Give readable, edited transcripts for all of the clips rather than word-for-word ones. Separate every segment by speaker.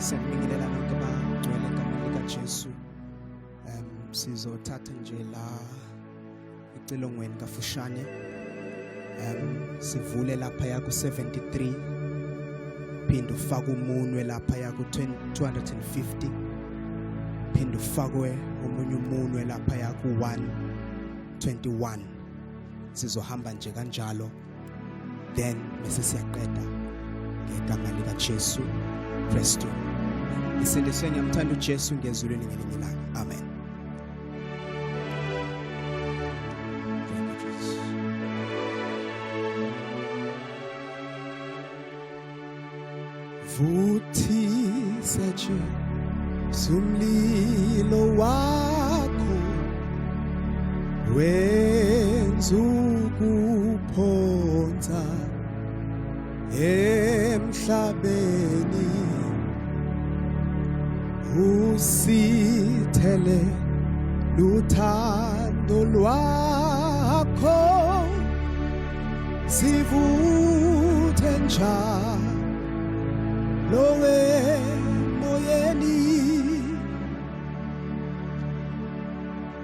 Speaker 1: Siyabingelela nonke abagcwele egameni likaJesu. Sizothatha nje la icilongweni kafushane. Sivule lapha ya ku 73. Phinde ufake umunwe lapha ya ku 250. Phinde ufakwe omunye umunwe lapha ya ku 121. Sizohamba nje kanjalo. Then bese siyaqeda ngegama likaJesu Kristu. Isindiswe ngiyamthanda uJesu ngezulwini ngelinye ilanga. Amen. Vuthisa Jesu umlilo wakho wenza ukuphonsa emhlabeni usithele luthando lwakho sivuthe njalo emoyeni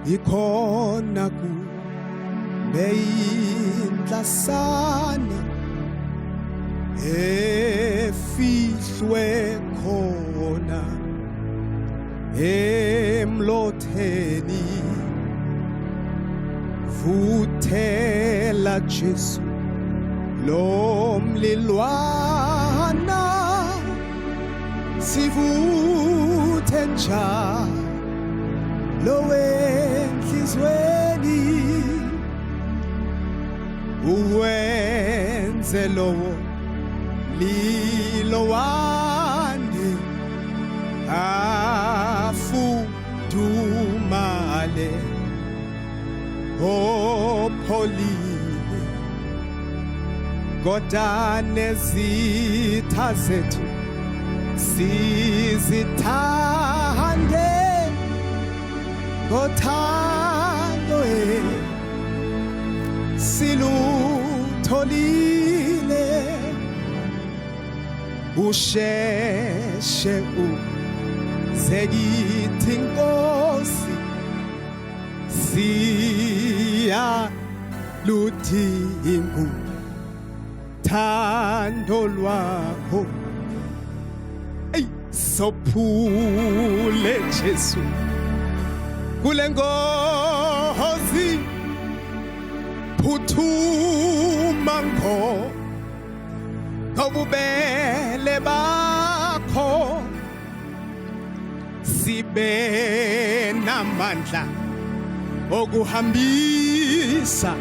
Speaker 1: ikhona kube intlasana efihlwe khona emlotheni vuthela Jesu lomlilwana sivuthe njalo enhlizweni uwenze lowo lilo wande afudumale opholile kodwa nezitha zethu sizithande ngothando silutholile usheshe uzekithi Nkosi siya ludingu thando lwakho sophule Jesu kule ngozi phuthuma ngobubele bakho sibe namandla okuhambisa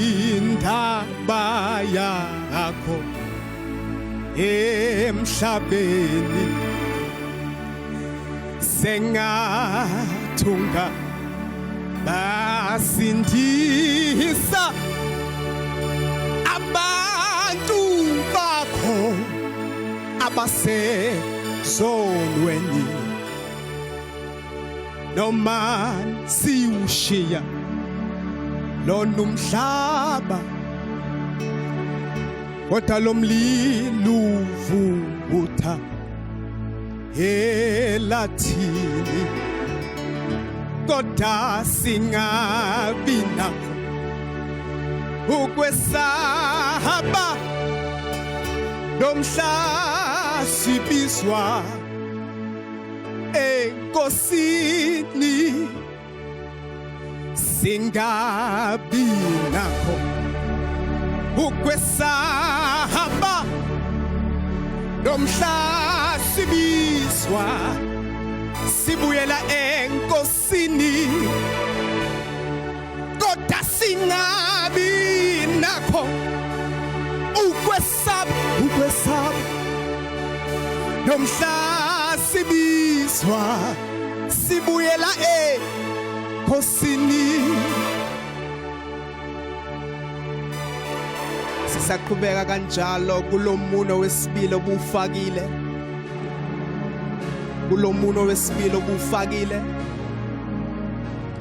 Speaker 1: indaba yakho emhlabeni sengathunga basindisa abantu bakho abasezonweni noma siwushiya lona umhlaba kodwa lomlilo uvutha elathini kodwa singabi nakho ukwesaba lomhla sibizwa enkosini singabi nakho ukwesaba lomhla sibizwa sibuyela enkosini kodwa singabi nakho ukwesaba lomhla sibizwa sibuyela enkosini. Sisaqhubeka kanjalo kulomuno wesibili obufakile kulomuno wesibili obufakile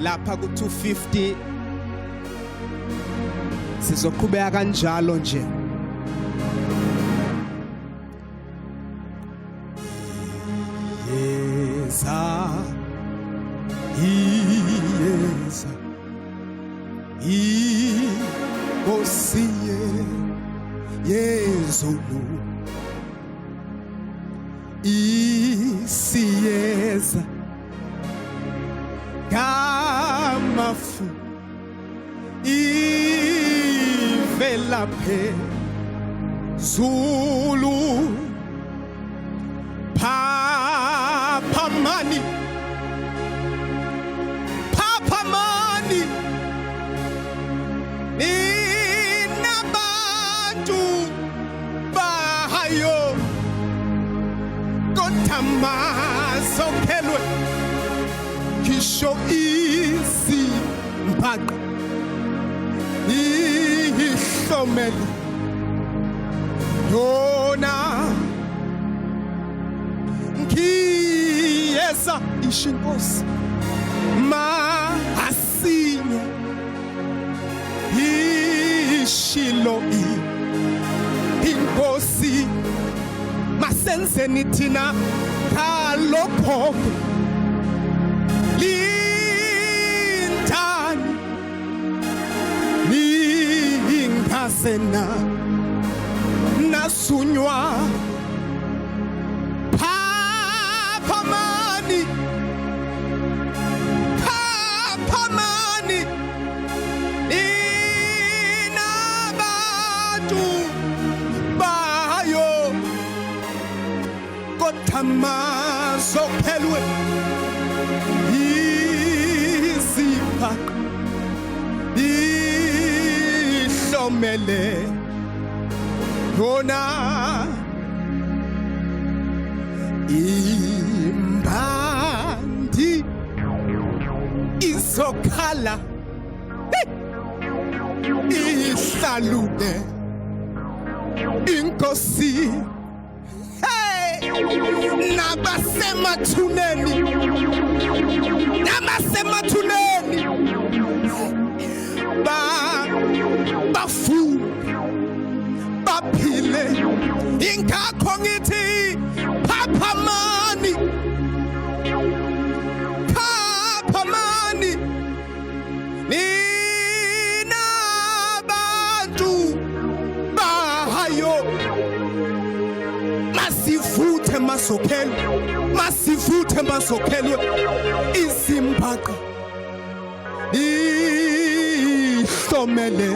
Speaker 1: lapha ku 250 sizoqhubeka kanjalo nje Iyeza Inkosi yezulu isiyeza kamafu ivela phezulu Papamani inabantu bayo kotamazokhelwe kisho isimpaka ihlomelo yona ngiyeza ishinkosi mahasinya ishilo inkosi masenzeni thina kalokho lintani ningasena nasunywa Papamani inabantu bayo kotamazokhelwe izipha ihlomele yona imbandi izokhala ihlaluke inkosi nabasemathuneni bafu baphile ingakho ngithi Papamani ninabantu bayo masivuthe masokhelwe izimpaka ihlomele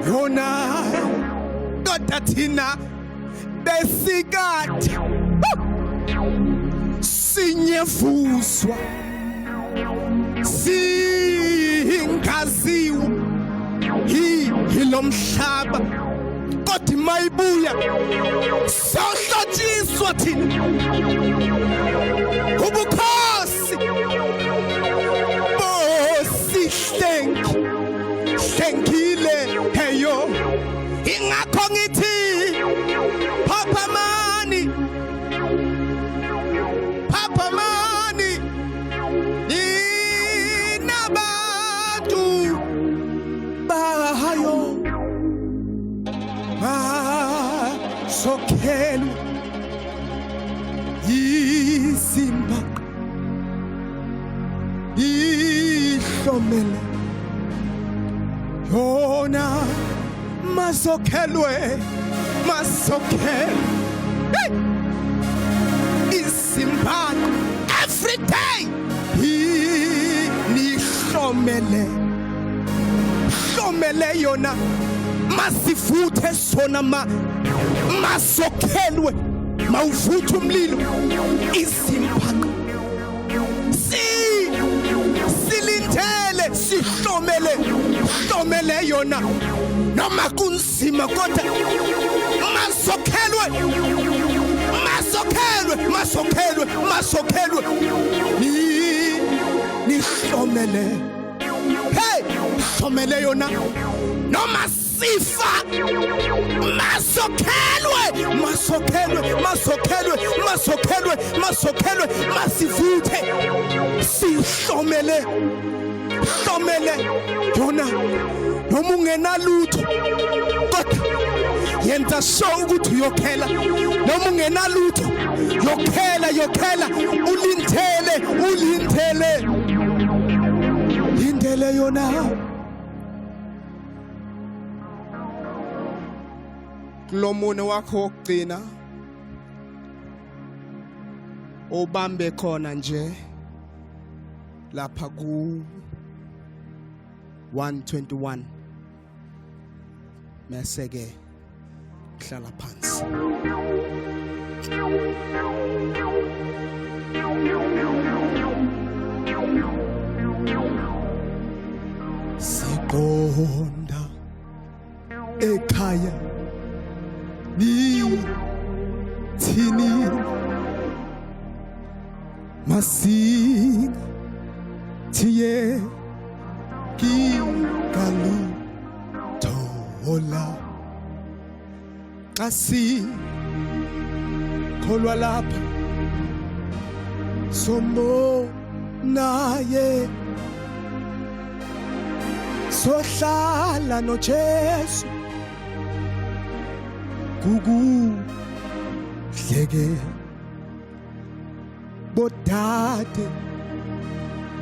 Speaker 1: yona kodwa thina besikade sinyevuzwa singaziwa yilomhlaba kodwa mayibuya sohlotshiswa thina ubukhosi bosihlengile heyo ingakho ngithi Papamani inabantu bayo masokhelwe izimba ihlomele yona masokhelwe izimba every day nihlomele yona masivuthe sona masokhelwe mawuvutha umlilo izimpaka silindele sihlomele yona noma kunzima kodwa masokhelwe nihlomele hlomele yona noma sifa masokhelwe masivuthe sihlomele yona noma ungenalutho kodwa yenza show ukuthi uyokhela noma ungenalutho, yokhela ulindele yona. Kulomune wakho wokugcina obambe khona nje lapha ku 121 meseke hlala phansi. Siqonda ekhaya thini masinga thiye kikalu thola kasi kholwa lapha sombo naye sohlala no Jesu kukuhleke bodade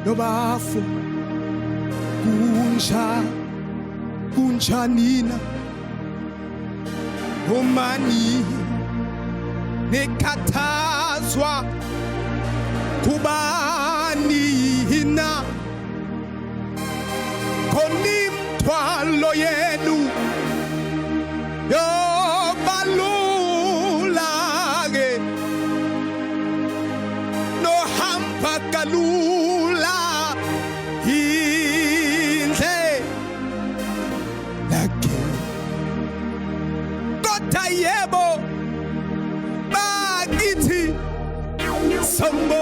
Speaker 1: nobafu kunjanina umani nekhathazwa kubani hina konimthwalo yenu yobalulake nohamba kalula indle lakhe kodwa yebo bakithi sombo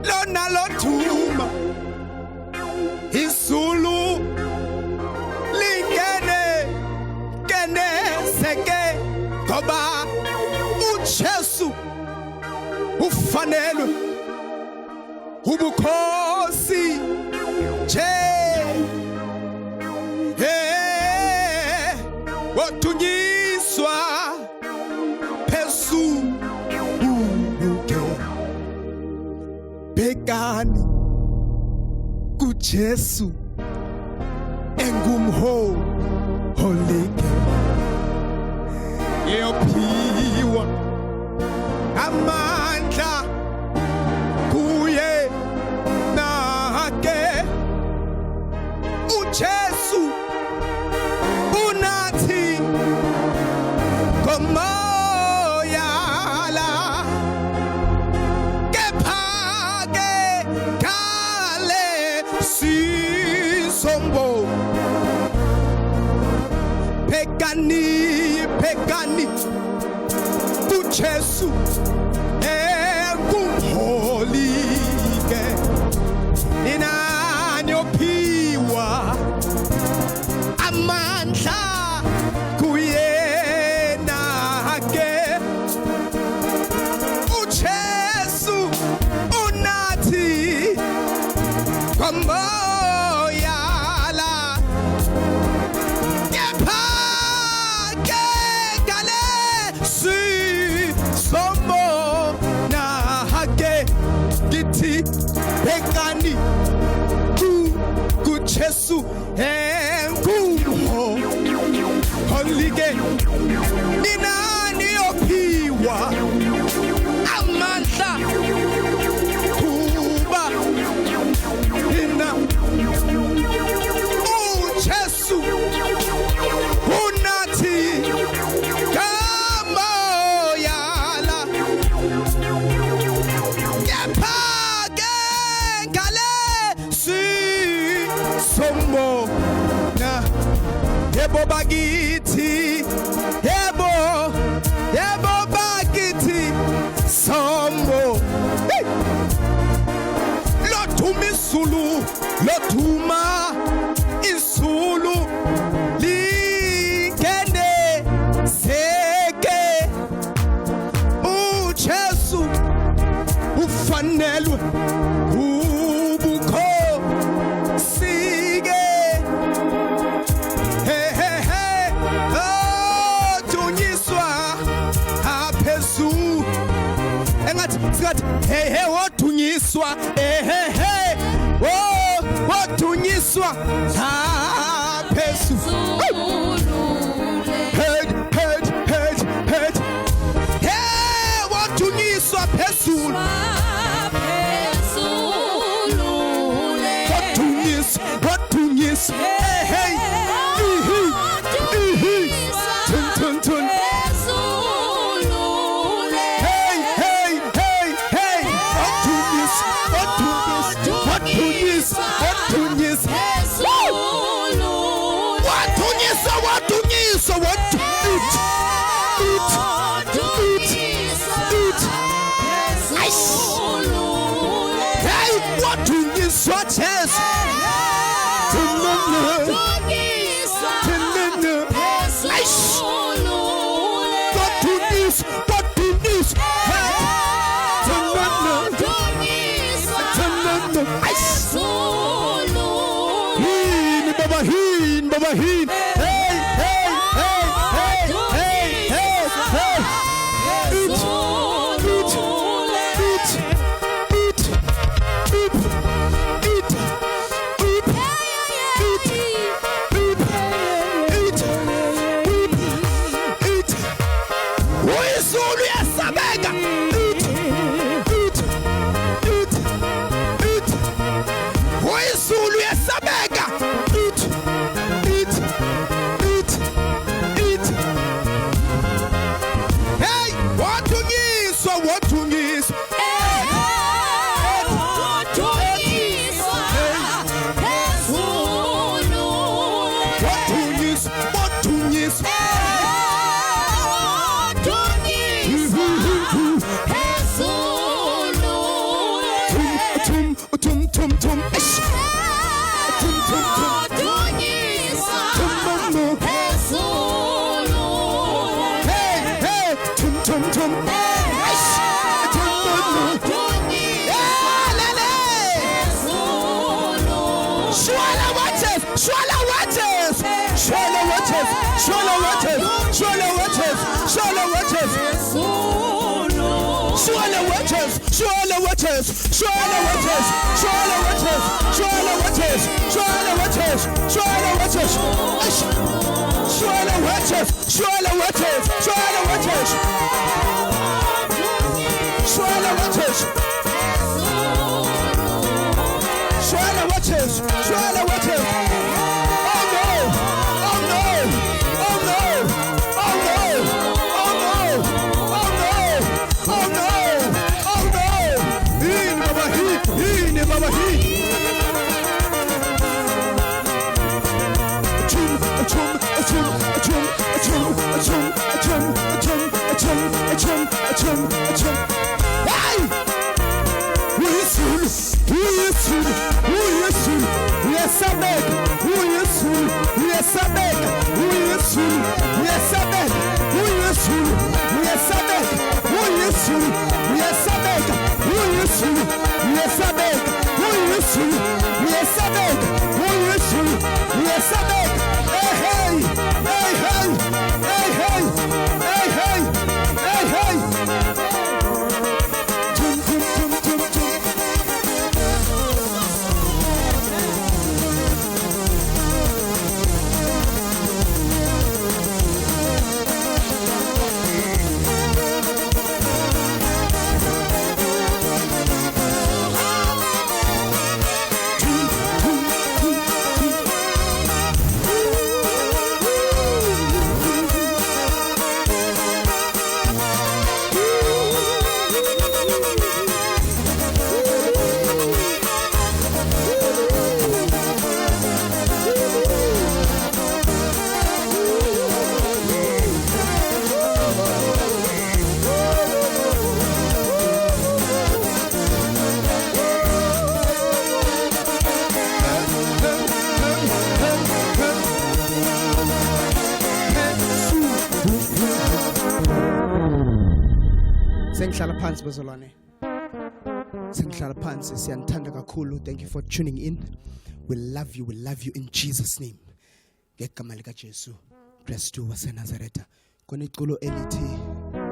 Speaker 1: lona lothuma isulu lingene seke ngoba uJesu ufanelwe ubukhosi nje odunyiswa phezulu bekani kuJesu engumholike eyophiwa amandla kuye nake uJesu unathi komoyala kephake kale sisombo pekani kuJesu engumholike inani ophiwa amandla kuyena ke uJesu unathi komoyala kephake kale sisombo nahake githi bekani kuJesu engumholike ninani ophiwa amandla kuba ina uJesu unathi kamoyala kephake ngale sisombo na yebo bakithi yebo bakithi sombo lothuma isulu lingene seke uJesu ufanelwe ubukhosi ke Sikathi hey hey wodunyiswa hey hey oh wodunyiswa phezulu hey wodunyiswa phezulu wodunyiswa hey tun Sengihlala phansi bezolwane. Sengihlala phansi siyanthanda kakhulu. Thank you for tuning in. We love you in Jesus name. Igama lika Jesu Christ wase Nazareth. Koniculo elithi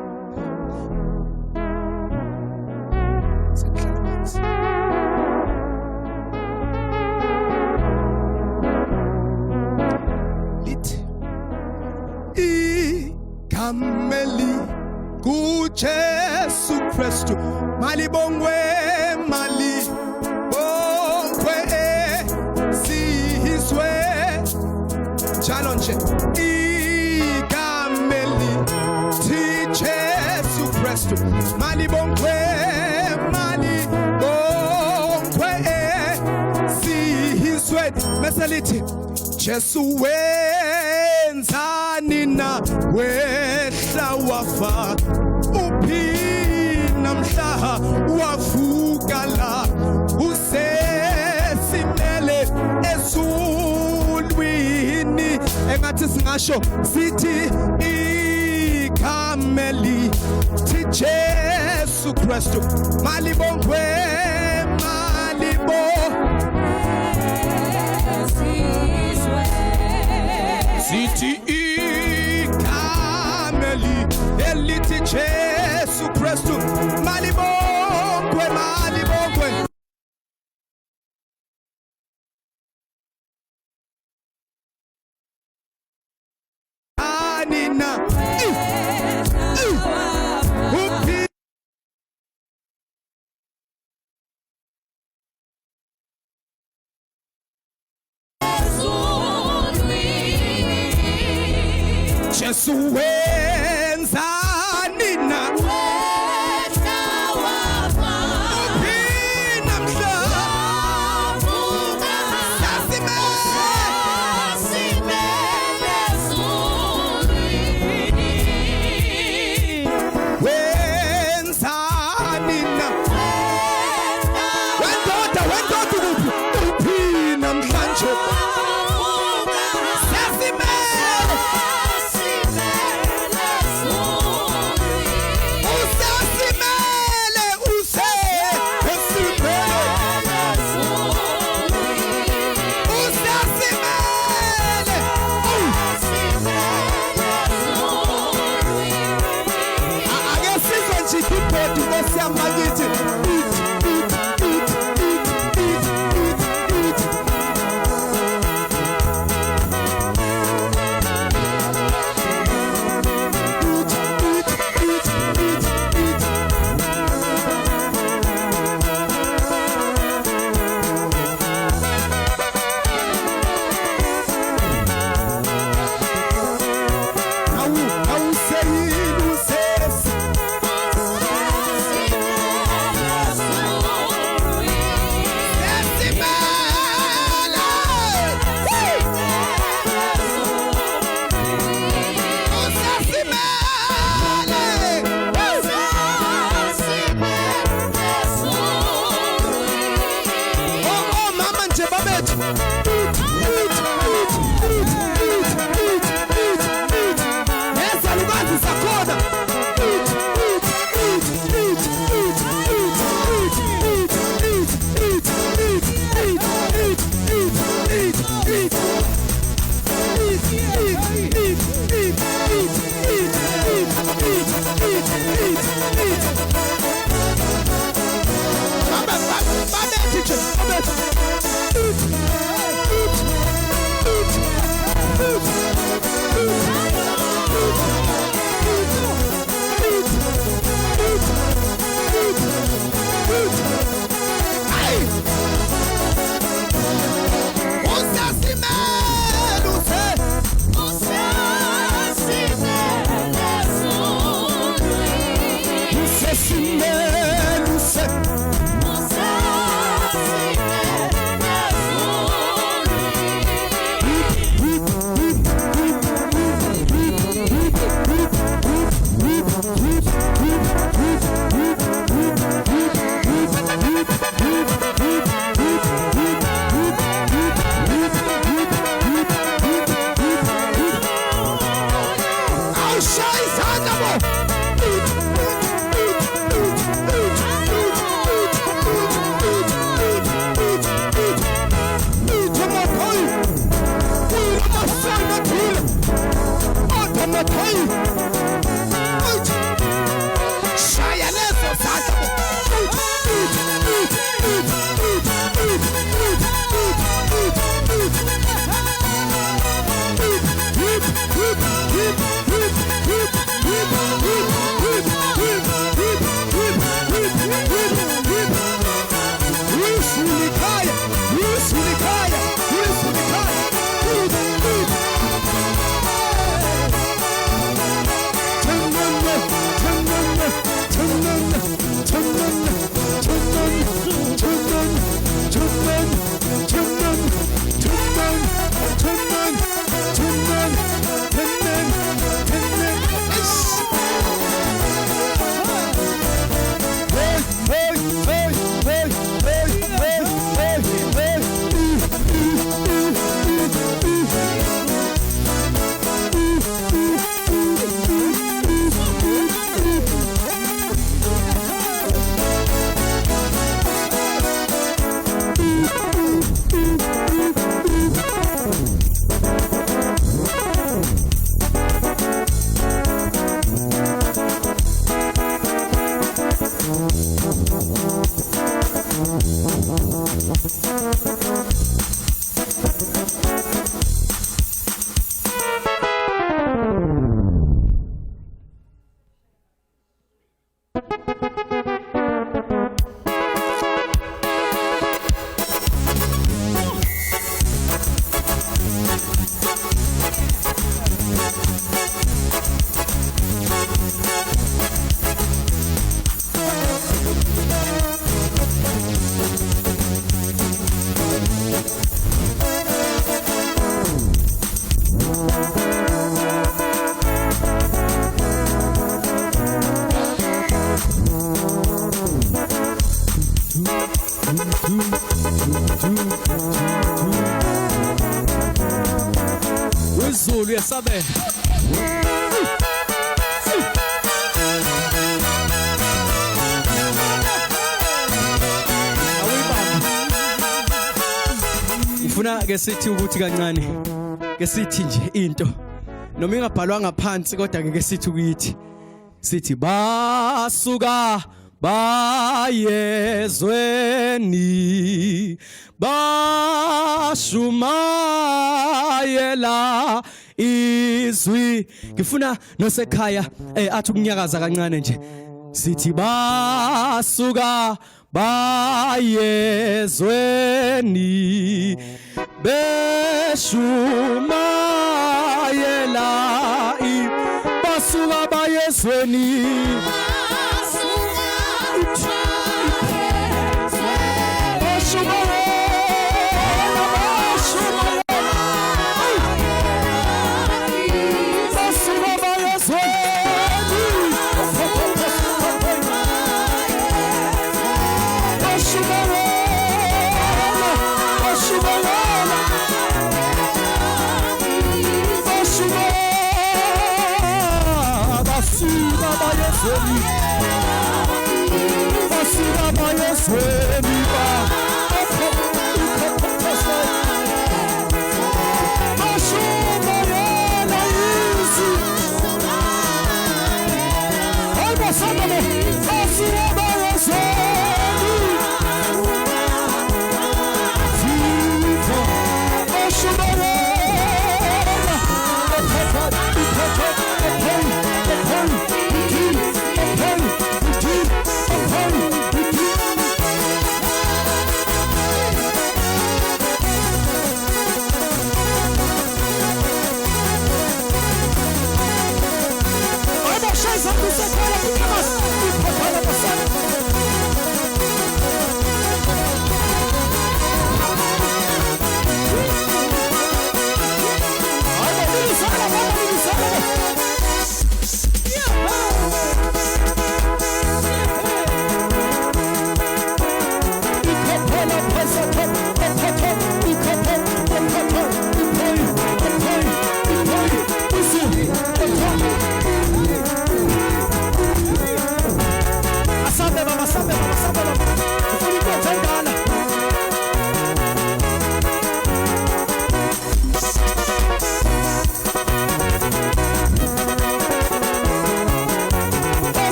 Speaker 1: Ikameli ku Jesu Christ mali bongwe mali bongwe sizwe njalo nje ikameli ti Jesu Christ mali bongwe sizwe meselithi Jesu wenzani na wehla wafa uphina mhla wavuka la usesimele ezulwini engathi singasho sithi ikameli thi Jesu Christ malibongwe sithi ikameli elithi Jesu Christ malibongwe anina Jesu wenzani na wehla wafa uphina mhla wavuka sasimele ezulwini wenzani na wendoda kuphi uphina mhlanje
Speaker 2: Zulu yasabe ufuna ke sithi ukuthi kancane ke sithi nje into noma ingabhalwa ngaphansi kodwa ke sithi ukuthi sithi basuka bayezweni bashumayela izwi ngifuna nosekhaya athi ukunyakaza kancane nje sithi basuka bayezweni beshumayela basuka bayezweni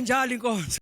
Speaker 2: njalo inkonzo.